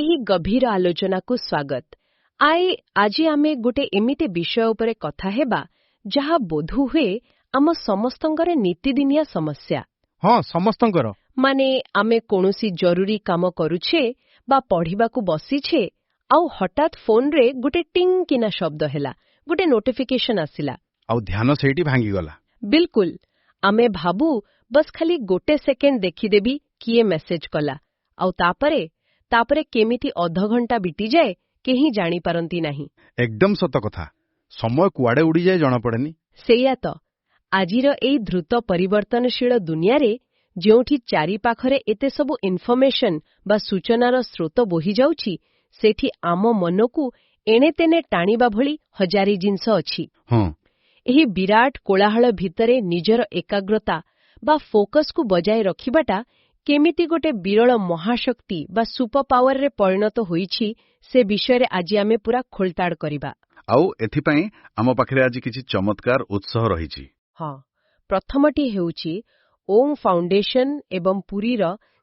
ଏହି ଗଭୀର ଆଲୋଚନାକୁ ସ୍ୱାଗତ। ଆଜି ଆମେ ଗୋଟେ ଏମିତି ବିଷୟ ଉପରେ କଥା ହେବା ଯାହା ବୋଧହୁଏ ଆମ ସମସ୍ତଙ୍କର ନୀତିଦିନିଆ ସମସ୍ୟା। ହଁ, ସମସ୍ତଙ୍କର। ମାନେ ଆମେ କୌଣସି ଜରୁରୀ କାମ କରୁଛେ ବା ପଢ଼ିବାକୁ ବସିଛେ, ଆଉ ହଠାତ୍ ଫୋନରେ ଗୋଟେ ଟିଙ୍ଗ କିନା ଶବ୍ଦ ହେଲା, ଗୋଟେ ନୋଟିଫିକେସନ ଆସିଲା, ଆଉ ଧ୍ୟାନ ସେଇଠି ଭାଙ୍ଗିଗଲା। ବିଲକୁଲ। ଆମେ ଭାବୁ ବସ୍ ଖାଲି ଗୋଟେ ସେକେଣ୍ଡ ଦେଖିଦେବି କିଏ ମେସେଜ କଲା, ଆଉ ତାପରେ କେମିତି ଅଧଘଣ୍ଟା ବିତିଯାଏ କେହି ଜାଣିପାରନ୍ତି ନାହିଁ। ଏକଦମ ସତ କଥା। ସମୟ କୁଆଡ଼େ ଉଡ଼ିଯାଏ ଜଣାପଡ଼େନି। ସେଇଆ ତ। ଆଜିର ଏଇ ଦ୍ରୁତ ପରିବର୍ତ୍ତନଶୀଳ ଦୁନିଆରେ ଯେଉଁଠି ଚାରିପାଖରେ ଏତେ ସବୁ ଇନଫର୍ମେସନ ବା ସୂଚନାର ସ୍ରୋତ ବୋହିଯାଉଛି, ସେଠି ଆମ ମନକୁ ଏଣେତେଣେ ଟାଣିବା ଭଳି ହଜାରେ ଜିନିଷ ଅଛି। ହଁ, ଏହି ବିରାଟ କୋଳାହଳ ଭିତରେ ନିଜର ଏକାଗ୍ରତା ବା ଫୋକସକୁ ବଜାୟ ରଖିବାଟା କେମିତି ଗୋଟେ ବିରଳ ମହାଶକ୍ତି ବା ସୁପର ପାୱାରରେ ପରିଣତ ହୋଇଛି, ସେ ବିଷୟରେ ଆଜି ଆମେ ପୁରା ଖୋଳତାଡ଼ କରିବା। ଆଉ ଏଥିପାଇଁ ଆମ ପାଖରେ ଆଜି କିଛି ଚମତ୍କାର ଉତ୍ସାହ ରହିଛି। ହଁ, ପ୍ରଥମଟି ହେଉଛି ଓମ୍ ଫାଉଣ୍ଡେସନ ଏବଂ ପୁରୀର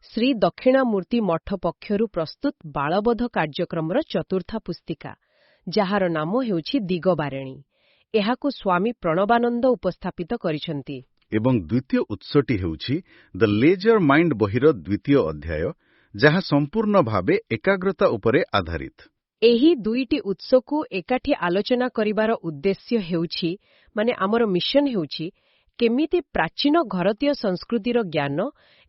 ଶ୍ରୀ ଦକ୍ଷିଣାମୂର୍ତ୍ତି ମଠ ପକ୍ଷରୁ ପ୍ରସ୍ତୁତ ବାଳବୋଧ କାର୍ଯ୍ୟକ୍ରମର ଚତୁର୍ଥ ପୁସ୍ତିକା, ଯାହାର ନାମ ହେଉଛି ଦିଗବାରିଣୀ। ଏହାକୁ ସ୍ୱାମୀ ପ୍ରଣବାନନ୍ଦ ଉପସ୍ଥାପିତ କରିଛନ୍ତି। ଏବଂ ଦ୍ୱିତୀୟ ଉତ୍ସଟି ହେଉଛି ଦ ଲେଜର ମାଇଣ୍ଡ ବହିର ଦ୍ୱିତୀୟ ଅଧ୍ୟାୟ, ଯାହା ସମ୍ପୂର୍ଣ୍ଣ ଭାବେ ଏକାଗ୍ରତା ଉପରେ ଆଧାରିତ। ଏହି ଦୁଇଟି ଉତ୍ସକୁ ଏକାଠି ଆଲୋଚନା କରିବାର ଉଦ୍ଦେଶ୍ୟ ହେଉଛି, ଆମର ମିଶନ ହେଉଛି କେମିତି ପ୍ରାଚୀନ ଭାରତୀୟ ସଂସ୍କୃତିର ଜ୍ଞାନ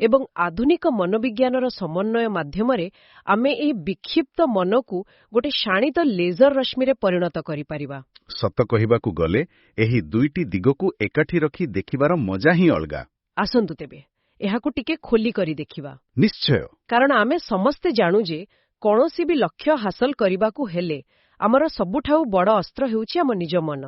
ଏବଂ ଆଧୁନିକ ମନୋବିଜ୍ଞାନର ସମନ୍ୱୟ ମାଧ୍ୟମରେ ଆମେ ଏହି ବିକ୍ଷିପ୍ତ ମନକୁ ଗୋଟେ ଶାଣିତ ଲେଜର ରଶ୍ମିରେ ପରିଣତ କରିପାରିବା। ସତ କହିବାକୁ ଗଲେ ଏହି ଦୁଇଟି ଦିଗକୁ ଏକାଠି ରଖି ଦେଖିବାର ମଜା ହିଁ ଅଲଗା। ଆସନ୍ତୁ ତେବେ ଏହାକୁ ଟିକେ ଖୋଲି କରି ଦେଖିବା। ନିଶ୍ଚୟ। କାରଣ ଆମେ ସମସ୍ତେ ଜାଣୁ ଯେ କୌଣସି ବି ଲକ୍ଷ୍ୟ ହାସଲ କରିବାକୁ ହେଲେ ଆମର ସବୁଠାରୁ ବଡ଼ ଅସ୍ତ୍ର ହେଉଛି ଆମ ନିଜ ମନ।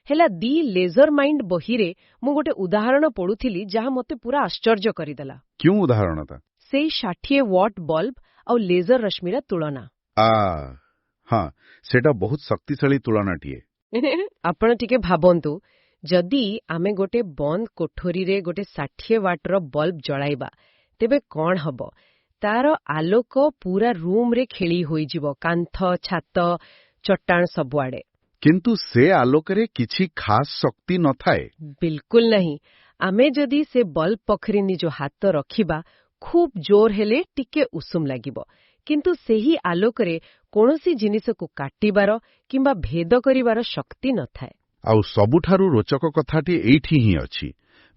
ହେଲା, ଦି ଲେଜର ମାଇଣ୍ଡ ବହିରେ ମୁଁ ଗୋଟେ ଉଦାହରଣ ପଢ଼ୁଥିଲି ଯାହା ମୋତେ ପୁରା ଆଶ୍ଚର୍ଯ୍ୟ କରିଦେଲା। କେଉଁ ଉଦାହରଣଟା? ସେଇ 60 ୱାଟ୍ ବଲ୍ବ ଆଉ ଲେଜର ରଶ୍ମିର ତୁଳନା। ହଁ, ସେଇଟା ବହୁତ ଶକ୍ତିଶାଳୀ ତୁଳନାଟିଏ। ଆପଣ ଟିକେ ଭାବନ୍ତୁ, ଯଦି ଆମେ ଗୋଟେ ବନ୍ଦ କୋଠରୀରେ ଗୋଟେ 60 ୱାଟ୍ର ବଲ୍ବ ଜଳାଇବା, ତେବେ କ'ଣ ହେବ? ତାର ଆଲୋକ ପୁରା ରୁମ୍ରେ ଖେଳି ହୋଇଯିବ, କାନ୍ଥ, ଛାତ, ଚଟାଣ ସବୁଆଡ଼େ। କିନ୍ତୁ ସେ ଆଲୋକରେ କିଛି ଖାସ୍ ଶକ୍ତି ନଥାଏ। ବିଲକୁଲ ନାହିଁ। ଆମେ ଯଦି ସେ ବଲ୍ବ ପାଖରେ ନିଜ ହାତ ରଖିବା, ଖୁବ୍ ଜୋର ହେଲେ ଟିକେ ଉଷୁମ ଲାଗିବ, କିନ୍ତୁ ସେହି ଆଲୋକରେ କୌଣସି ଜିନିଷକୁ କାଟିବାର କିମ୍ବା ଭେଦ କରିବାର ଶକ୍ତି ନଥାଏ। ଆଉ ସବୁଠାରୁ ରୋଚକ କଥାଟି ଏଇଠି ହିଁ ଅଛି।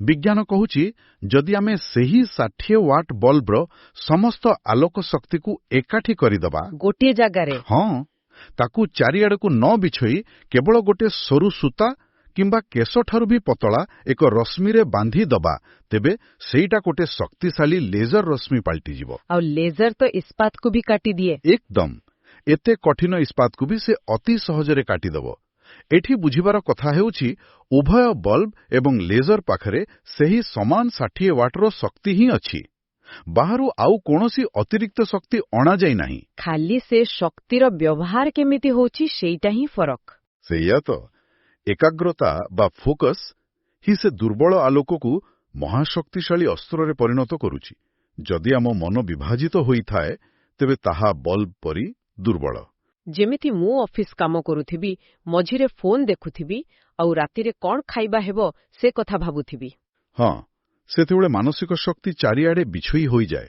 ବିଜ୍ଞାନ କହୁଛି, ଯଦି ଆମେ ସେହି 60 ୱାଟ୍ ବଲ୍ବର ସମସ୍ତ ଆଲୋକ ଶକ୍ତିକୁ ଏକାଠି କରିଦେବା ଗୋଟିଏ ଜାଗାରେ, ହଁ, ତାକୁ ଚାରିଆଡ଼କୁ ନ ବିଛୋଇ କେବଳ ଗୋଟେ ସରୁ ସୂତା କିମ୍ବା କେଶଠାରୁ ବି ପତଳା ଏକ ରଶ୍ମିରେ ବାନ୍ଧିଦେବା, ତେବେ ସେଇଟା ଗୋଟେ ଶକ୍ତିଶାଳୀ ଲେଜର ରଶ୍ମି ପାଲଟିଯିବ। ଆଉ ଲେଜର ତ ଇସ୍ପାତକୁ ବି କାଟିଦିଏ। ଏକଦମ। ଏତେ କଠିନ ଇସ୍ପାତକୁ ବି ସେ ଅତି ସହଜରେ କାଟିଦେବ। ଏଠି ବୁଝିବାର କଥା ହେଉଛି, ଉଭୟ ବଲ୍ବ ଏବଂ ଲେଜର ପାଖରେ ସେହି ସମାନ 60 ୱାଟ୍ର ଶକ୍ତି ହିଁ ଅଛି। ବାହାରୁ ଆଉ କୌଣସି ଅତିରିକ୍ତ ଶକ୍ତି ଅଣାଯାଇ ନାହିଁ। ଖାଲି ସେ ଶକ୍ତିର ବ୍ୟବହାର କେମିତି ହେଉଛି ସେଇଟା ହିଁ ଫରକ। ସେଇଆ ତ। ଏକାଗ୍ରତା ବା ଫୋକସ୍ ହିଁ ସେ ଦୁର୍ବଳ ଆଲୋକକୁ ମହାଶକ୍ତିଶାଳୀ ଅସ୍ତ୍ରରେ ପରିଣତ କରୁଛି। ଯଦି ଆମ ମନ ବିଭାଜିତ ହୋଇଥାଏ, ତେବେ ତାହା ବଲ୍ବ ପରି ଦୁର୍ବଳ। ଯେମିତି ମୁଁ ଅଫିସ କାମ କରୁଥିବି, ମଝିରେ ଫୋନ୍ ଦେଖୁଥିବି, ଆଉ ରାତିରେ କ'ଣ ଖାଇବା ହେବ ସେ କଥା ଭାବୁଥିବି। ହଁ, ସେତେବେଳେ ମାନସିକ ଶକ୍ତି ଚାରିଆଡ଼େ ବିଛୋଇ ହୋଇଯାଏ।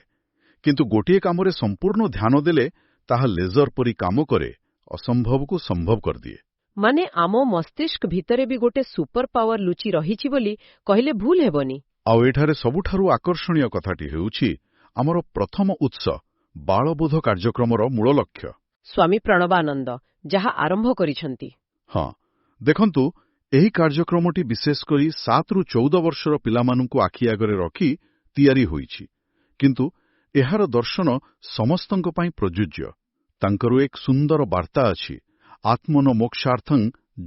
କିନ୍ତୁ ଗୋଟିଏ କାମରେ ସମ୍ପୂର୍ଣ୍ଣ ଧ୍ୟାନ ଦେଲେ ତାହା ଲେଜର ପରି କାମ କରେ, ଅସମ୍ଭବକୁ ସମ୍ଭବ କରିଦିଏ। ଆମ ମସ୍ତିଷ୍କ ଭିତରେ ବି ଗୋଟେ ସୁପର ପାୱାର ଲୁଚି ରହିଛି ବୋଲି କହିଲେ ଭୁଲ ହେବନି। ଆଉ ଏଠାରେ ସବୁଠାରୁ ଆକର୍ଷଣୀୟ କଥାଟି ହେଉଛି ଆମର ପ୍ରଥମ ଉତ୍ସ, ବାଳବୋଧ କାର୍ଯ୍ୟକ୍ରମର ମୂଳ ଲକ୍ଷ୍ୟ। ସ୍ୱାମୀ ପ୍ରଣବାନନ୍ଦ ଯାହା ଆରମ୍ଭ କରିଛନ୍ତି। ହଁ, ଦେଖନ୍ତୁ, ଏହି କାର୍ଯ୍ୟକ୍ରମଟି ବିଶେଷ କରି 7 ରୁ 14 ବର୍ଷର ପିଲାମାନଙ୍କୁ ଆଖି ଆଗରେ ରଖି ତିଆରି ହୋଇଛି। କିନ୍ତୁ ଏହାର ଦର୍ଶନ ସମସ୍ତଙ୍କ ପାଇଁ ପ୍ରଯୁଜ୍ୟ। ତାଙ୍କର ଏକ ସୁନ୍ଦର ବାର୍ତ୍ତା ଅଛି, ଆତ୍ମନ ମୋକ୍ଷାର୍ଥଂ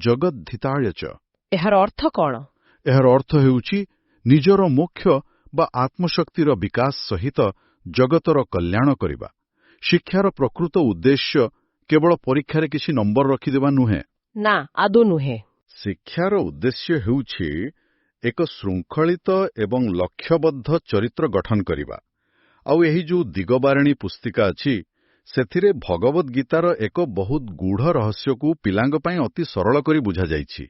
ଜଗଦ୍ଧିତାୟ ଚ। ଏହାର ଅର୍ଥ କ'ଣ? ଏହାର ଅର୍ଥ ହେଉଛି ନିଜର ମୋକ୍ଷ ବା ଆତ୍ମଶକ୍ତିର ବିକାଶ ସହିତ ଜଗତର କଲ୍ୟାଣ କରିବା। ଶିକ୍ଷାର ପ୍ରକୃତ ଉଦ୍ଦେଶ୍ୟ କେବଳ ପରୀକ୍ଷାରେ କିଛି ନମ୍ବର ରଖିଦେବା ନୁହେଁ। ନା, ଆଦୌ ନୁହେଁ। ଶିକ୍ଷାର ଉଦ୍ଦେଶ୍ୟ ହେଉଛି ଏକ ଶୃଙ୍ଖଳିତ ଏବଂ ଲକ୍ଷ୍ୟବଦ୍ଧ ଚରିତ୍ର ଗଠନ କରିବା। ଆଉ ଏହି ଯେଉଁ ଦିଗବାରିଣୀ ପୁସ୍ତିକା ଅଛି, ସେଥିରେ ଭଗବଦ୍ ଗୀତାର ଏକ ବହୁତ ଗୂଢ଼ ରହସ୍ୟକୁ ପିଲାଙ୍କ ପାଇଁ ଅତି ସରଳ କରି ବୁଝାଯାଇଛି।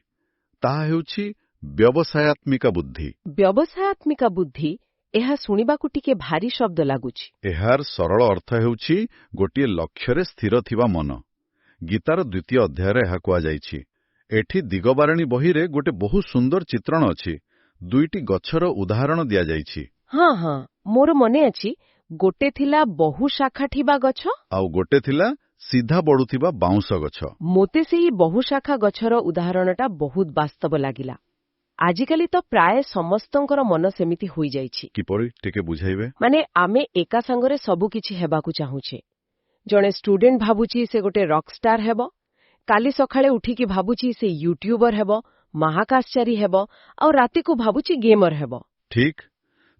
ତାହା ହେଉଛି ବ୍ୟବସାୟାତ୍ମିକା ବୁଦ୍ଧି। ବ୍ୟବସାୟାତ୍ମିକା ବୁଦ୍ଧି, ଏହା ଶୁଣିବାକୁ ଟିକେ ଭାରି ଶବ୍ଦ ଲାଗୁଛି। ଏହାର ସରଳ ଅର୍ଥ ହେଉଛି ଗୋଟିଏ ଲକ୍ଷ୍ୟରେ ସ୍ଥିର ଥିବା ମନ। ଗୀତାର 2ୟ ଅଧ୍ୟାୟରେ ଏହା କୁହାଯାଇଛି। ଏଠି ଦିଗବାରିଣୀ ବହିରେ ଗୋଟେ ବହୁ ସୁନ୍ଦର ଚିତ୍ରଣ ଅଛି। 2ଟି ଗଛର ଉଦାହରଣ ଦିଆଯାଇଛି। ହଁ ହଁ, ମୋର ମନେ ଅଛି। ଗୋଟେ ଥିଲା ବହୁ ଶାଖା ଥିବା ଗଛ, ଆଉ ଗୋଟେ ଥିଲା ସିଧା ବଢୁଥିବା ବାଉଁଶ ଗଛ। ମୋତେ ସେହି ବହୁ ଶାଖା ଗଛର ଉଦାହରଣଟା ବହୁତ ବାସ୍ତବ ଲାଗିଲା। ଆଜିକାଲି ତ ପ୍ରାୟ ସମସ୍ତଙ୍କର ମନ ସେମିତି ହୋଇଯାଇଛି। କିପରି, ଟିକେ ବୁଝାଇବେ? ମାନେ ଆମେ ଏକା ସାଙ୍ଗରେ ସବୁ କିଛି ହେବାକୁ ଚାହୁଁଛେ। ଜଣେ ଷ୍ଟୁଡେଣ୍ଟ ଭାବୁଛି ସେ ଗୋଟେ ରକ୍ ଷ୍ଟାର ହେବ, କାଲି ସକାଳେ ଉଠିକି ଭାବୁଛି ସେ ୟୁଟ୍ୟୁବର ହେବ, ମହାକାଶଚାରୀ ହେବ, ଆଉ ରାତିକୁ ଭାବୁଛି ଗେମର ହେବ। ଠିକ୍,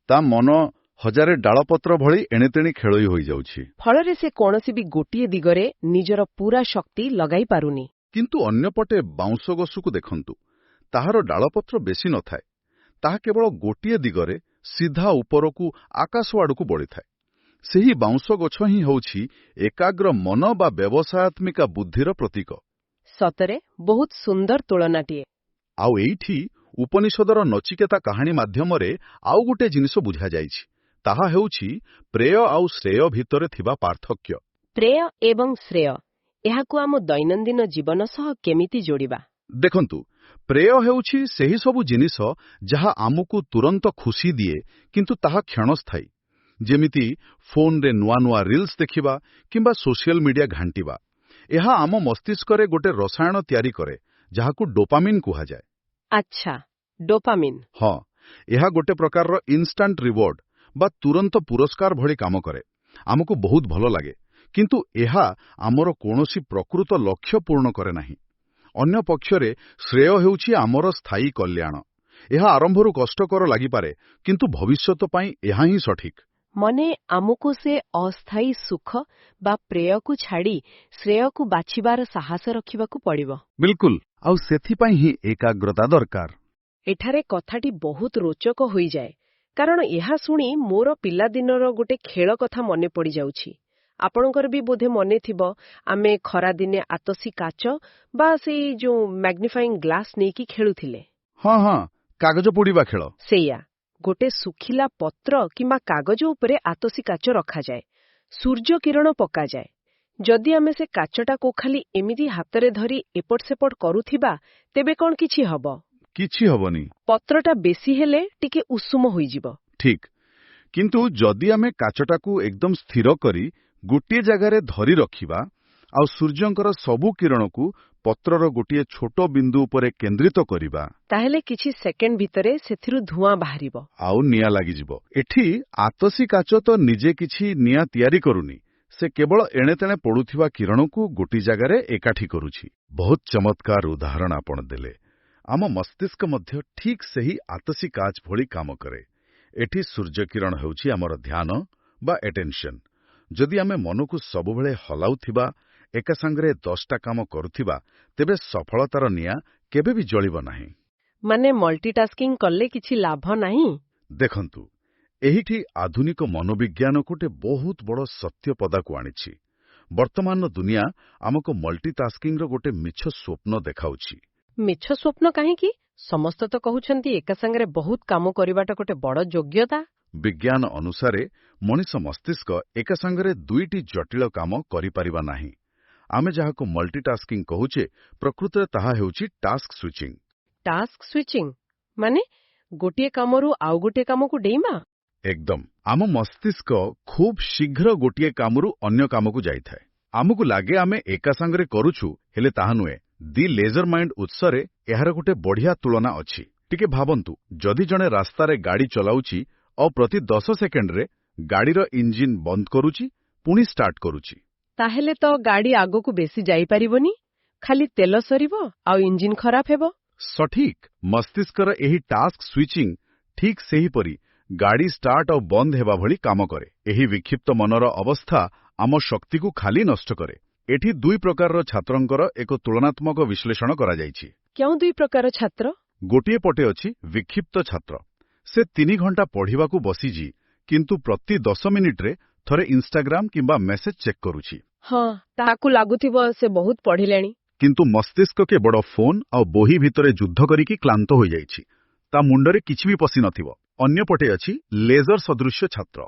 ତା ମନ ହଜାରେ ଡାଳପତ୍ର ଭଳି ଏଣେତେଣେ ଖେଳୋଇ ହୋଇଯାଉଛି। ଫଳରେ ସେ କୌଣସି ବି ଗୋଟିଏ ଦିଗରେ ନିଜର ପୂରା ଶକ୍ତି ଲଗାଇ ପାରୁନି। କିନ୍ତୁ ଅନ୍ୟପଟେ ବାଉଁଶ ଗଛକୁ ଦେଖନ୍ତୁ। ତାହାର ଡାଳପତ୍ର ବେଶୀ ନଥାଏ। ତାହା କେବଳ ଗୋଟିଏ ଦିଗରେ ସିଧା ଉପରକୁ ଆକାଶ ଆଡ଼କୁ ବଢ଼ିଥାଏ। ସେହି ବାଉଁଶ ଗଛ ହିଁ ହେଉଛି ଏକାଗ୍ର ମନ ବା ବ୍ୟବସାୟାତ୍ମିକା ବୁଦ୍ଧିର ପ୍ରତୀକ। ସତରେ ବହୁତ ସୁନ୍ଦର ତୁଳନାଟିଏ। ଆଉ ଏଇଠି ଉପନିଷଦର ନଚିକେତା କାହାଣୀ ମାଧ୍ୟମରେ ଆଉ ଗୋଟେ ଜିନିଷ ବୁଝାଯାଇଛି। ତାହା ହେଉଛି ପ୍ରେୟ ଆଉ ଶ୍ରେୟ ଭିତରେ ଥିବା ପାର୍ଥକ୍ୟ। ପ୍ରେୟ ଏବଂ ଶ୍ରେୟ, ଏହାକୁ ଆମ ଦୈନନ୍ଦିନ ଜୀବନ ସହ କେମିତି ଯୋଡ଼ିବା? ଦେଖନ୍ତୁ, ପ୍ରେୟ ହେଉଛି ସେହି ସବୁ ଜିନିଷ ଯାହା ଆମକୁ ତୁରନ୍ତ ଖୁସି ଦିଏ, କିନ୍ତୁ ତାହା କ୍ଷଣସ୍ଥାୟୀ। ଯେମିତି ଫୋନରେ ନୂଆ ନୂଆ ରିଲ୍ସ ଦେଖିବା କିମ୍ବା ସୋସିଆଲ ମିଡିଆ ଘାଣ୍ଟିବା। ଏହା ଆମ ମସ୍ତିଷ୍କରେ ଗୋଟେ ରସାୟନ ତିଆରି କରେ, ଯାହାକୁ ଡୋପାମିନ୍ କୁହାଯାଏ। ଆଚ୍ଛା, ଡୋପାମିନ୍। ହଁ, ଏହା ଗୋଟେ ପ୍ରକାରର ଇନଷ୍ଟାଣ୍ଟ ରିୱାର୍ଡ ବା ତୁରନ୍ତ ପୁରସ୍କାର ଭଳି କାମ କରେ। ଆମକୁ ବହୁତ ଭଲ ଲାଗେ, କିନ୍ତୁ ଏହା ଆମର କୌଣସି ପ୍ରକୃତ ଲକ୍ଷ୍ୟ ପୂରଣ କରେ ନାହିଁ। ଅନ୍ୟ ପକ୍ଷରେ ଶ୍ରେୟ ହେଉଛି ଆମର ସ୍ଥାୟୀ କଲ୍ୟାଣ। ଏହା ଆରମ୍ଭରୁ କଷ୍ଟକର ଲାଗିପାରେ, କିନ୍ତୁ ଭବିଷ୍ୟତ ପାଇଁ ଏହା ହିଁ ସଠିକ୍। ମାନେ ଆମକୁ ସେ ଅସ୍ଥାୟୀ ସୁଖ ବା ପ୍ରେୟକୁ ଛାଡ଼ି ଶ୍ରେୟକୁ ବାଛିବାର ସାହସ ରଖିବାକୁ ପଡ଼ିବ। ବିଲକୁଲ, ଆଉ ସେଥିପାଇଁ ହିଁ ଏକାଗ୍ରତା ଦରକାର। ଏଠାରେ କଥାଟି ବହୁତ ରୋଚକ ହୋଇଯାଏ, କାରଣ ଏହା ଶୁଣି ମୋର ପିଲାଦିନର ଗୋଟେ ଖେଳ କଥା ମନେ ପଡ଼ିଯାଉଛି। ଆପଣଙ୍କର ବି ବୋଧେ ମନେ ଥିବ, ଆମେ ଖରାଦିନେ ଆତସି କାଚ ବା ସେଇ ଯୋଉ ମ୍ୟାଗ୍ନିଫାଇଂ ଗ୍ଲାସ୍ ନେଇକି ଖେଳୁଥିଲେ। ହଁ ହଁ, କାଗଜ ପୋଡ଼ିବା ଖେଳ। ସେଇଆ, ଗୋଟେ ଶୁଖିଲା ପତ୍ର କିମ୍ବା କାଗଜ ଉପରେ ଆତସି କାଚ ରଖାଯାଏ। ସୂର୍ଯ୍ୟ କିରଣ ପକାଯାଏ। ଯଦି ଆମେ ସେ କାଚଟାକୁ ଖାଲି ଏମିତି ହାତରେ ଧରି ଏପଟ ସେପଟ କରୁଥିବା, ତେବେ କ'ଣ କିଛି ହବ? କିଛି ହବନି। ପତ୍ରଟା ବେଶୀ ହେଲେ ଟିକେ ଉଷୁମ ହୋଇଯିବ। ଠିକ୍, କିନ୍ତୁ ଯଦି ଆମେ କାଚଟାକୁ ଏକଦମ ସ୍ଥିର କରି ଗୋଟିଏ ଜାଗାରେ ଧରି ରଖିବା ଆଉ ସୂର୍ଯ୍ୟଙ୍କର ସବୁ କିରଣକୁ ପତ୍ରର ଗୋଟିଏ ଛୋଟ ବିନ୍ଦୁ ଉପରେ କେନ୍ଦ୍ରିତ କରିବା, ତାହେଲେ କିଛି ସେକେଣ୍ଡ ଭିତରେ ସେଥିରୁ ଧୂଆଁ ବାହାରିବ। ଆଉ ନିଆଁ ଲାଗିଯିବ। ଏଠି ଆତସି କାଚ ତ ନିଜେ କିଛି ନିଆଁ ତିଆରି କରୁନି, ସେ କେବଳ ଏଣେତେଣେ ପଡୁଥିବା କିରଣକୁ ଗୋଟିଏ ଜାଗାରେ ଏକାଠି କରୁଛି। ବହୁତ ଚମତ୍କାର ଉଦାହରଣ ଆପଣ ଦେଲେ। ଆମ ମସ୍ତିଷ୍କ ମଧ୍ୟ ଠିକ୍ ସେହି ଆତସି କାଚ ଭଳି କାମ କରେ। ଏଠି ସୂର୍ଯ୍ୟକିରଣ ହେଉଛି ଆମର ଧ୍ୟାନ ବା ଆଟେନସନ୍। ଯଦି ଆମେ ମନକୁ ସବୁବେଳେ ହଲାଉଥିବା, ଏକା ସାଙ୍ଗରେ 10ଟା କାମ କରୁଥିବା, ତେବେ ସଫଳତାର ନିଆଁ କେବେ ବି ଜଳିବ ନାହିଁ। ମାନେ ମଲ୍ଟିଟାସ୍କିଂ କଲେ କିଛି ଲାଭ ନାହିଁ? ଦେଖନ୍ତୁ, ଏହିଠି ଆଧୁନିକ ମନୋବିଜ୍ଞାନ ଗୋଟେ ବହୁତ ବଡ଼ ସତ୍ୟ ପଦାକୁ ଆଣିଛି। ବର୍ତ୍ତମାନର ଦୁନିଆ ଆମକୁ ମଲ୍ଟିଟାସ୍କିଂର ଗୋଟେ ମିଛ ସ୍ୱପ୍ନ ଦେଖାଉଛି। ମିଛ ସ୍ୱପ୍ନ କାହିଁକି? ସମସ୍ତେ ତ କହୁଛନ୍ତି ଏକା ସାଙ୍ଗରେ ବହୁତ କାମ କରିବାଟା ଗୋଟେ ବଡ଼ ଯୋଗ୍ୟତା। ବିଜ୍ଞାନ ଅନୁସାରେ ମଣିଷ ମସ୍ତିଷ୍କ ଏକା ସାଙ୍ଗରେ 2ଟି ଜଟିଳ କାମ କରିପାରିବା ନାହିଁ। ଆମେ ଯାହାକୁ ମଲ୍ଟିଟାସ୍କିଂ କହୁଛେ, ପ୍ରକୃତରେ ତାହା ହେଉଛି ଟାସ୍କ ସ୍ୱିଚିଂ। ଟାସ୍କ ସ୍ୱିଚିଂ ମାନେ ଗୋଟିଏ କାମରୁ ଆଉ ଗୋଟିଏ କାମକୁ ଡେଇଁବା? ଏକଦମ। ଆମ ମସ୍ତିଷ୍କ ଖୁବ୍ ଶୀଘ୍ର ଗୋଟିଏ କାମରୁ ଅନ୍ୟ କାମକୁ ଯାଇଥାଏ। ଆମକୁ ଲାଗେ ଆମେ ଏକା ସାଙ୍ଗରେ କରୁଛୁ, ହେଲେ ତାହା ନୁହେଁ। ଦି ଲେଜର ମାଇଣ୍ଡ ଉତ୍ସରେ ଏହାର ଗୋଟେ ବଢ଼ିଆ ତୁଳନା ଅଛି। ଟିକେ ଭାବନ୍ତୁ, ଯଦି ଜଣେ ରାସ୍ତାରେ ଗାଡ଼ି ଚଲାଉଛି ଆଉ ପ୍ରତି 10 ସେକେଣ୍ଡରେ ଗାଡ଼ିର ଇଞ୍ଜିନ ବନ୍ଦ କରୁଛି, ପୁଣି ଷ୍ଟାର୍ଟ କରୁଛି, ତାହେଲେ ତ ଗାଡ଼ି ଆଗକୁ ବେଶୀ ଯାଇପାରିବନି। ଖାଲି ତେଲ ସରିବ ଆଉ ଇଞ୍ଜିନ ଖରାପ ହେବ। ସଠିକ୍। ମସ୍ତିଷ୍କର ଏହି ଟାସ୍କ ସ୍ୱିଚିଂ ଠିକ୍ ସେହିପରି ଗାଡ଼ି ଷ୍ଟାର୍ଟ ଆଉ ବନ୍ଦ ହେବା ଭଳି କାମ କରେ। ଏହି ବିକ୍ଷିପ୍ତ ମନର ଅବସ୍ଥା ଆମ ଶକ୍ତିକୁ ଖାଲି ନଷ୍ଟ କରେ। ଏଠି 2 ପ୍ରକାରର ଛାତ୍ରଙ୍କର ଏକ ତୁଳନାତ୍ମକ ବିଶ୍ଳେଷଣ କରାଯାଇଛି। କେଉଁ 2 ପ୍ରକାର ଛାତ୍ର? ଗୋଟିଏ ପଟେ ଅଛି ବିକ୍ଷିପ୍ତ ଛାତ୍ର। ସେ 3 ଘଣ୍ଟା ପଢ଼ିବାକୁ ବସିଛି, କିନ୍ତୁ ପ୍ରତି 10 ମିନିଟରେ ଥରେ ଇନଷ୍ଟାଗ୍ରାମ କିମ୍ବା ମେସେଜ ଚେକ୍ କରୁଛି। ହଁ ତାହାକୁ ଲାଗୁଥିବ ସେ ବହୁତ ପଢ଼ିଲେଣି। କିନ୍ତୁ ମସ୍ତିଷ୍କ କେବଳ ଫୋନ୍ ଆଉ ବହି ଭିତରେ ଯୁଦ୍ଧ କରିକି କ୍ଳାନ୍ତ ହୋଇଯାଇଛି। ତା ମୁଣ୍ଡରେ କିଛି ବି ପଶି ନଥିବ। ଅନ୍ୟପଟେ ଅଛି ଲେଜର ସଦୃଶ୍ୟ ଛାତ୍ର।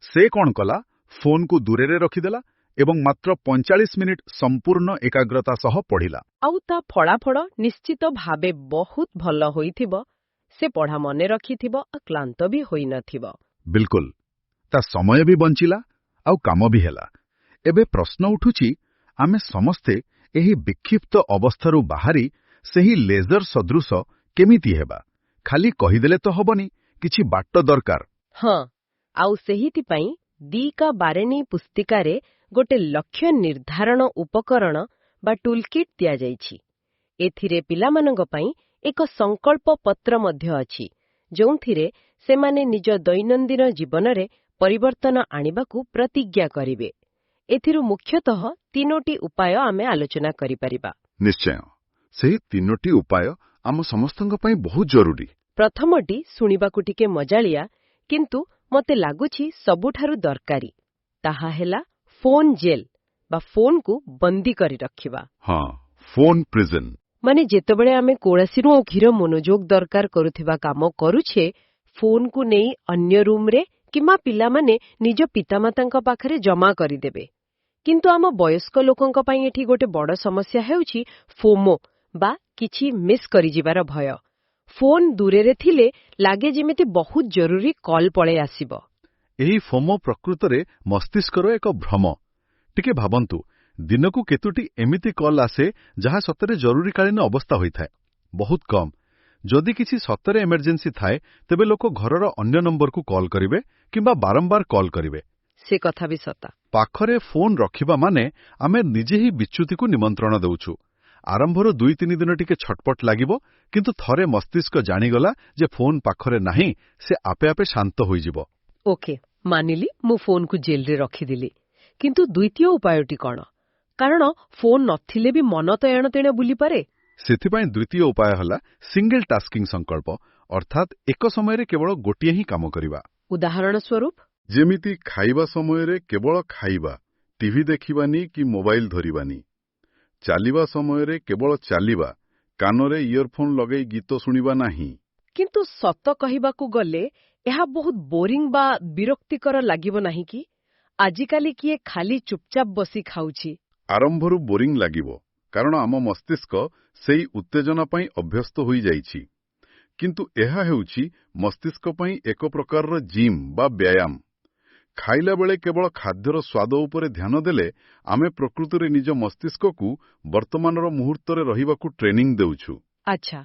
ସେ କଣ କଲା, ଫୋନକୁ ଦୂରରେ ରଖିଦେଲା ଏବଂ ମାତ୍ର 45 ମିନିଟ୍ ସମ୍ପୂର୍ଣ୍ଣ ଏକାଗ୍ରତା ସହ ପଢ଼ିଲା। ଆଉ ତା ଫଳାଫଳ ନିଶ୍ଚିତ ଭାବେ ବହୁତ ଭଲ ହୋଇଥିବ। ସେ ପଢ଼ା ମନେ ରଖିଥିବ ଆଉ କ୍ଳାନ୍ତ ବି ହୋଇନଥିବ। ବିଲକୁଲ। ତା ସମୟ ବି ବଞ୍ଚିଲା ଆଉ କାମ ବି ହେଲା। ଏବେ ପ୍ରଶ୍ନ ଉଠୁଛି, ଆମେ ସମସ୍ତେ ଏହି ବିକ୍ଷିପ୍ତ ଅବସ୍ଥାରୁ ବାହାରି ସେହି ଲେଜର ସଦୃଶ କେମିତି ହେବା? ଖାଲି କହିଦେଲେ ତ ହବନି, କିଛି ବାଟ ଦରକାର। ହଁ, ଆଉ ସେହିଥିପାଇଁ ଦୀକା ବାରେଣୀ ପୁସ୍ତିକାରେ ଗୋଟେ ଲକ୍ଷ୍ୟ ନିର୍ଦ୍ଧାରଣ ଉପକରଣ ବା ଟୁଲକିଟ୍ ଦିଆଯାଇଛି। ଏଥିରେ ପିଲାମାନଙ୍କ ପାଇଁ ଏକ ସଂକଳ୍ପ ପତ୍ର ମଧ୍ୟ ଅଛି, ଯେଉଁଥିରେ ସେମାନେ ନିଜ ଦୈନନ୍ଦିନ ଜୀବନରେ ପରିବର୍ତ୍ତନ ଆଣିବାକୁ ପ୍ରତିଜ୍ଞା କରିବେ। ଏଥିରୁ ମୁଖ୍ୟତଃ 3ଟି ଉପାୟ ଆମେ ଆଲୋଚନା କରିପାରିବା। ନିଶ୍ଚୟ, ସେହି 3ଟି ଉପାୟ ଆମ ସମସ୍ତଙ୍କ ପାଇଁ ବହୁତ ଜରୁରୀ। ପ୍ରଥମଟି ଶୁଣିବାକୁ ଟିକେ ମଜାଳିଆ, କିନ୍ତୁ ମୋତେ ଲାଗୁଛି ସବୁଠାରୁ ଦରକାରୀ। ତାହା ହେଲା ଫୋନ୍ ଜେଲ୍ ବା ଫୋନ୍କୁ ବନ୍ଦୀ କରି ରଖିବା। ହଁ, ଫୋନ୍ ପ୍ରିଜନ। ମାନେ ଯେତେବେଳେ ଆମେ କୌଣସିରୁ କ୍ଷୀର ମନୋଯୋଗ ଦରକାର କରୁଥିବା କାମ କରୁଛେ, ଫୋନ୍କୁ ନେଇ ଅନ୍ୟ ରୁମ୍ରେ କିମ୍ବା ପିଲାମାନେ ନିଜ ପିତାମାତାଙ୍କ ପାଖରେ ଜମା କରିଦେବେ। କିନ୍ତୁ ଆମ ବୟସ୍କ ଲୋକଙ୍କ ପାଇଁ ଏଠି ଗୋଟେ ବଡ଼ ସମସ୍ୟା ହେଉଛି ଫୋମୋ ବା କିଛି ମିସ୍ କରିଯିବାର ଭୟ। ଫୋନ୍ ଦୂରରେ ଥିଲେ ଲାଗେ ଯେମିତି ବହୁତ ଜରୁରୀ କଲ୍ ପଳେଇ ଆସିବ। ଏହି ଫୋମୋ ପ୍ରକୃତରେ ମସ୍ତିଷ୍କର ଏକ ଭ୍ରମ। ଟିକେ ଭାବନ୍ତୁ, ଦିନକୁ କେତୋଟି ଏମିତି କଲ୍ ଆସେ ଯାହା ସତରେ ଜରୁରୀକାଳୀନ ଅବସ୍ଥା ହୋଇଥାଏ? ବହୁତ କମ୍। ଯଦି କିଛି ସତରେ ଏମର୍ଜେନ୍ସି ଥାଏ, ତେବେ ଲୋକ ଘରର ଅନ୍ୟ ନମ୍ବରକୁ କଲ୍ କରିବେ କିମ୍ବା ବାରମ୍ବାର କଲ୍ କରିବେ। ସେ କଥା ବି ସତ। ପାଖରେ ଫୋନ୍ ରଖିବା ମାନେ ଆମେ ନିଜେ ହିଁ ବିଚ୍ୟୁତିକୁ ନିମନ୍ତ୍ରଣ ଦେଉଛୁ। ଆରମ୍ଭରୁ 2-3 ଦିନ ଟିକେ ଛଟପଟ ଲାଗିବ, କିନ୍ତୁ ଥରେ ମସ୍ତିଷ୍କ ଜାଣିଗଲା ଯେ ଫୋନ୍ ପାଖରେ ନାହିଁ, ସେ ଆପେ ଆପେ ଶାନ୍ତ ହୋଇଯିବ। ଓକେ, ମାନିଲି ମୁଁ ଫୋନ୍କୁ ଜେଲରେ ରଖିଦେଲି। କିନ୍ତୁ ଦ୍ୱିତୀୟ ଉପାୟଟି କ'ଣ? କାରଣ ଫୋନ୍ ନଥିଲେ ବି ମନ ତ ଏଣତେଣେ ବୁଲିପାରେ। ସେଥିପାଇଁ ଦ୍ୱିତୀୟ ଉପାୟ ହେଲା ସିଙ୍ଗଲ ଟାସ୍କିଂ ସଂକଳ୍ପ, ଅର୍ଥାତ୍ ଏକ ସମୟରେ କେବଳ ଗୋଟିଏ ହିଁ କାମ କରିବା। ଉଦାହରଣ ସ୍ୱରୂପ, ଯେମିତି ଖାଇବା ସମୟରେ କେବଳ ଖାଇବା, ଟିଭି ଦେଖିବାନି କି ମୋବାଇଲ ଧରିବାନି। ଚାଲିବା ସମୟରେ କେବଳ ଚାଲିବା, କାନରେ ଇୟରଫୋନ୍ ଲଗାଇ ଗୀତ ଶୁଣିବା ନାହିଁ। କିନ୍ତୁ ସତ କହିବାକୁ ଗଲେ ଏହା ବହୁତ ବୋରିଂ ବା ବିରକ୍ତିକର ଲାଗିବ ନାହିଁ କି? ଆଜିକାଲି କିଏ ଖାଲି ଚୁପଚାପ ବସି ଖାଉଛି? ଆରମ୍ଭରୁ ବୋରିଂ ଲାଗିବ, କାରଣ ଆମ ମସ୍ତିଷ୍କ ସେଇ ଉତ୍ତେଜନା ପାଇଁ ଅଭ୍ୟସ୍ତ ହୋଇଯାଇଛି। କିନ୍ତୁ ଏହା ହେଉଛି ମସ୍ତିଷ୍କ ପାଇଁ ଏକ ପ୍ରକାରର ଜିମ୍ ବା ବ୍ୟାୟାମ। ଖାଇଲା ବେଳେ କେବଳ ଖାଦ୍ୟର ସ୍ୱାଦ ଉପରେ ଧ୍ୟାନ ଦେଲେ ଆମେ ପ୍ରକୃତରେ ନିଜ ମସ୍ତିଷ୍କକୁ ବର୍ତ୍ତମାନର ମୁହୂର୍ତ୍ତରେ ରହିବାକୁ ଟ୍ରେନିଂ ଦେଉଛୁ। ଆଚ୍ଛା,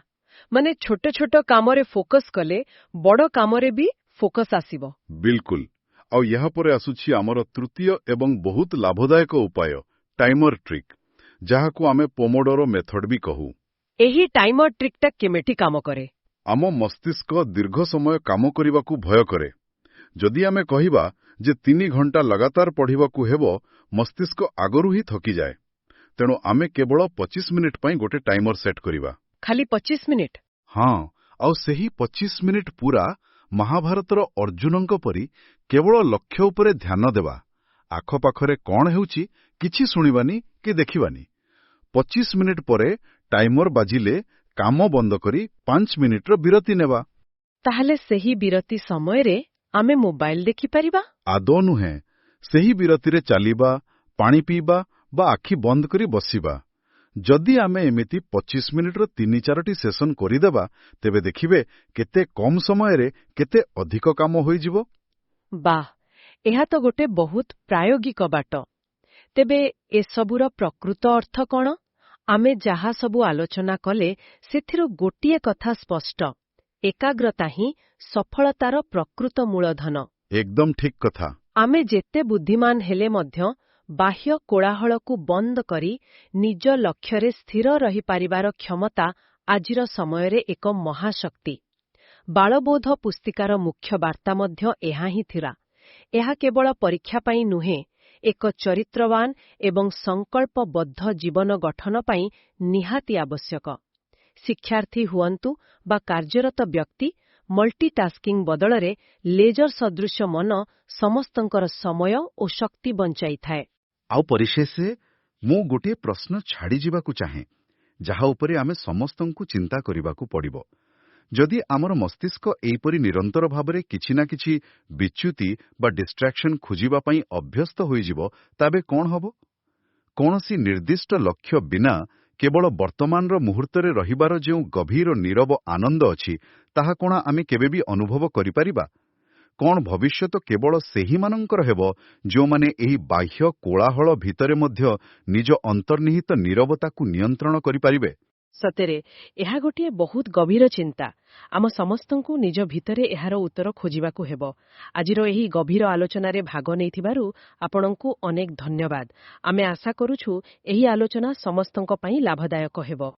ମାନେ ଛୋଟ ଛୋଟ କାମରେ ଫୋକସ୍ କଲେ ବଡ଼ କାମରେ ବି ଫୋକସ୍ ଆସିବ। ବିଲକୁଲ। ଆଉ ଏହାପରେ ଆସୁଛି ଆମର ତୃତୀୟ ଏବଂ ବହୁତ ଲାଭଦାୟକ ଉପାୟ, ଟାଇମର ଟ୍ରିକ୍, ଯାହାକୁ ଆମେ ପୋମୋଡୋରୋ ମେଥଡ ବି କହୁ। ଏହି ଟାଇମର ଟ୍ରିକ୍ଟା କେମିତି କାମ କରେ? ଆମ ମସ୍ତିଷ୍କ ଦୀର୍ଘ ସମୟ କାମ କରିବାକୁ ଭୟ କରେ। ଯଦି ଆମେ କହିବା ଯେ 3 ଘଣ୍ଟା ଲଗାତାର ପଢ଼ିବାକୁ ହେବ, ମସ୍ତିଷ୍କ ଆଗରୁ ହିଁ ଥକିଯାଏ। ତେଣୁ ଆମେ କେବଳ 25 ମିନିଟ୍ ପାଇଁ ଗୋଟେ ଟାଇମର ସେଟ୍ କରିବା। ଖାଲି 25 ମିନିଟ୍? ହଁ, ଆଉ ସେହି 25 ମିନିଟ୍ ପୁରା ମହାଭାରତର ଅର୍ଜୁନଙ୍କ ପରି କେବଳ ଲକ୍ଷ୍ୟ ଉପରେ ଧ୍ୟାନ ଦେବା। ଆଖପାଖରେ କଣ ହେଉଛି କିଛି ଶୁଣିବାନି କି ଦେଖିବାନି। 25 ମିନିଟ୍ ପରେ ଟାଇମର ବାଜିଲେ କାମ ବନ୍ଦ କରି 5 ମିନିଟ୍ର ବିରତି ନେବା। ତାହେଲେ ସେହି ବିରତି ସମୟରେ ଆମେ ମୋବାଇଲ ଦେଖିପାରିବା? ଆଦୌ ନୁହେଁ। ସେହି ବିରତିରେ ଚାଲିବା, ପାଣି ପିଇବା ବା ଆଖି ବନ୍ଦ କରି ବସିବା। ଯଦି ଆମେ ଏମିତି 25 ମିନିଟ୍ର 3-4ଟି ସେସନ୍ କରିଦେବା, ତେବେ ଦେଖିବେ କେତେ କମ୍ ସମୟରେ କେତେ ଅଧିକ କାମ ହୋଇଯିବ। ବାଃ, ଏହା ତ ଗୋଟେ ବହୁତ ପ୍ରାୟୋଗିକ ବାଟ। ତେବେ ଏସବୁର ପ୍ରକୃତ ଅର୍ଥ କ'ଣ? ଆମେ ଯାହା ସବୁ ଆଲୋଚନା କଲେ, ସେଥିରୁ ଗୋଟିଏ କଥା ସ୍ପଷ୍ଟ, ଏକାଗ୍ରତା ହିଁ ସଫଳତାର ପ୍ରକୃତ ମୂଳଧନ। ଏକଦମ ଠିକ୍ କଥା। ଆମେ ଯେତେ ବୁଦ୍ଧିମାନ ହେଲେ ମଧ୍ୟ ବାହ୍ୟ କୋଳାହଳକୁ ବନ୍ଦ କରି ନିଜ ଲକ୍ଷ୍ୟରେ ସ୍ଥିର ରହିପାରିବାର କ୍ଷମତା ଆଜିର ସମୟରେ ଏକ ମହାଶକ୍ତି। ବାଳବୋଧ ପୁସ୍ତିକାର ମୁଖ୍ୟ ବାର୍ତ୍ତା ମଧ୍ୟ ଏହା ହିଁ ଥିଲା। ଏହା କେବଳ ପରୀକ୍ଷା ପାଇଁ ନୁହେଁ, ଏକ ଚରିତ୍ରବାନ ଏବଂ ସଂକଳ୍ପବଦ୍ଧ ଜୀବନ ଗଠନ ପାଇଁ ନିହାତି ଆବଶ୍ୟକ। ଶିକ୍ଷାର୍ଥୀ ହୁଅନ୍ତୁ ବା କାର୍ଯ୍ୟରତ ବ୍ୟକ୍ତି, ମଲ୍ଟିଟାସ୍କିଂ ବଦଳରେ ଲେଜର ସଦୃଶ ମନ ସମସ୍ତଙ୍କର ସମୟ ଓ ଶକ୍ତି ବଞ୍ଚାଇଥାଏ। ଆଉ ପରିଶେଷରେ ମୁଁ ଗୋଟିଏ ପ୍ରଶ୍ନ ଛାଡ଼ିଯିବାକୁ ଚାହେଁ ଯାହା ଉପରେ ଆମେ ସମସ୍ତଙ୍କୁ ଚିନ୍ତା କରିବାକୁ ପଡ଼ିବ। ଯଦି ଆମର ମସ୍ତିଷ୍କ ଏହିପରି ନିରନ୍ତର ଭାବରେ କିଛି ନା କିଛି ବିଚ୍ୟୁତି ବା ଡିଷ୍ଟ୍ରାକ୍ସନ୍ ଖୋଜିବା ପାଇଁ ଅଭ୍ୟସ୍ତ ହୋଇଯିବ ତେବେ କ'ଣ ହେବ? କୌଣସି ନିର୍ଦ୍ଦିଷ୍ଟ ଲକ୍ଷ୍ୟ ବିନା କେବଳ ବର୍ତ୍ତମାନର ମୁହୂର୍ତ୍ତରେ ରହିବାର ଯେଉଁ ଗଭୀର ନୀରବ ଆନନ୍ଦ ଅଛି ତାହା କ'ଣ ଆମେ କେବେ ବି ଅନୁଭବ କରିପାରିବା? କ'ଣ ଭବିଷ୍ୟତ କେବଳ ସେହିମାନଙ୍କର ହେବ ଯେଉଁମାନେ ଏହି ବାହ୍ୟ କୋଳାହଳ ଭିତରେ ମଧ୍ୟ ନିଜ ଅନ୍ତର୍ନିହିତ ନୀରବତାକୁ ନିୟନ୍ତ୍ରଣ କରିପାରିବେ? ସତରେ ଏହା ଗୋଟିଏ ବହୁତ ଗଭୀର ଚିନ୍ତା। ଆମ ସମସ୍ତଙ୍କୁ ନିଜ ଭିତରେ ଏହାର ଉତ୍ତର ଖୋଜିବାକୁ ହେବ। ଆଜିର ଏହି ଗଭୀର ଆଲୋଚନାରେ ଭାଗ ନେଇଥିବାରୁ ଆପଣଙ୍କୁ ଅନେକ ଧନ୍ୟବାଦ। ଆମେ ଆଶା କରୁଛୁ ଏହି ଆଲୋଚନା ସମସ୍ତଙ୍କ ପାଇଁ ଲାଭଦାୟକ ହେବ।